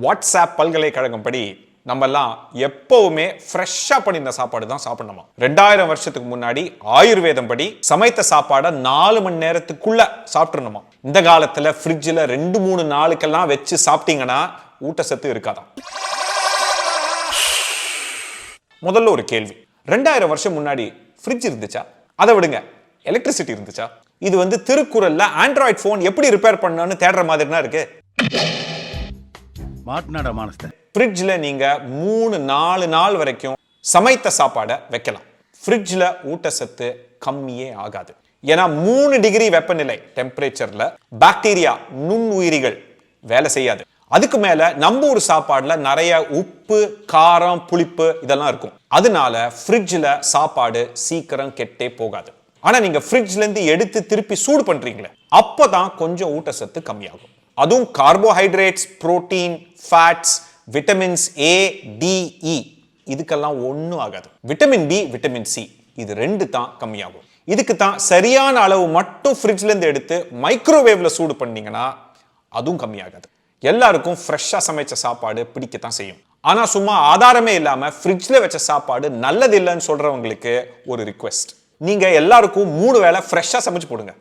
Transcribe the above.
WhatsApp பல்கலைக்கழகம் படி நம்மெல்லாம் எப்பவுமே ஃப்ரெஷ்ஷாக பண்ணியிருந்த சாப்பாடு தான் சாப்பிடணுமா. 2000 வருஷத்துக்கு முன்னாடி ஆயுர்வேதம் படி சமைத்த சாப்பாடை 4 மணி நேரத்துக்குள்ள சாப்பிட்றணுமா. இந்த காலத்துல ஃப்ரிட்ஜில் 2-3 நாளுக்கெல்லாம் வச்சு சாப்பிட்டீங்கன்னா ஊட்டச்சத்து இருக்காதான். முதல்ல ஒரு கேள்வி, 2000 வருஷம் முன்னாடி ஃப்ரிட்ஜ் இருந்துச்சா? அதை விடுங்க, எலக்ட்ரிசிட்டி இருந்துச்சா? இது திருக்குறள்ல ஆண்ட்ராய்ட் போன் எப்படி ரிப்பேர் பண்ணணும்னு தேடுற மாதிரினா இருக்கு. ஃப்ரிட்ஜ்ல நீங்க 3-4 நாள் வரைக்கும் சமைத்த சாப்பாடை வைக்கலாம். ஃப்ரிட்ஜ்ல ஊட்டச்சத்து கம்மியே ஆகாது. ஏன்னா 3 டிகிரி வெப்பநிலை டெம்பரேச்சர்ல பாக்டீரியா நுண்ணுயிரிகள் வேலை செய்யாது. அதுக்கு மேல நம்ம ஒரு சாப்பாடுல நிறைய உப்பு, காரம், புளிப்பு இதெல்லாம் இருக்கும். அதனால ஃப்ரிட்ஜ்ல சாப்பாடு சீக்கிரம் கெட்டே போகாது. ஆனா நீங்க ஃப்ரிட்ஜ்ல இருந்து எடுத்து திருப்பி சூடு பண்றீங்களே, அப்பதான் கொஞ்சம் ஊட்டச்சத்து கம்மியாகும். அதுவும் carbohydrates, protein, fats, vitamins A, D, E இதுக்கெல்லாம் ஒன்றும் ஆகாது. விட்டமின் B, விட்டமின் C இது 2 தான் கம்மியாகும். இதுக்கு தான் சரியான அளவு மட்டும் ஃப்ரிட்ஜ்ல இருந்து எடுத்து மைக்ரோவேவ்ல சூடு பண்ணீங்கன்னா அதுவும் கம்மியாகாது. எல்லாருக்கும் ஃப்ரெஷ்ஷா சமைச்ச சாப்பாடு பிடிக்கத்தான் செய்யும். ஆனா சும்மா ஆதாரமே இல்லாம ஃப்ரிட்ஜ்ல வச்ச சாப்பாடு நல்லது இல்லைன்னு சொல்றவங்களுக்கு ஒரு ரிக்வெஸ்ட், நீங்க எல்லாருக்கும் 3 வேளை ஃப்ரெஷ்ஷா சமைச்சு போடுங்க.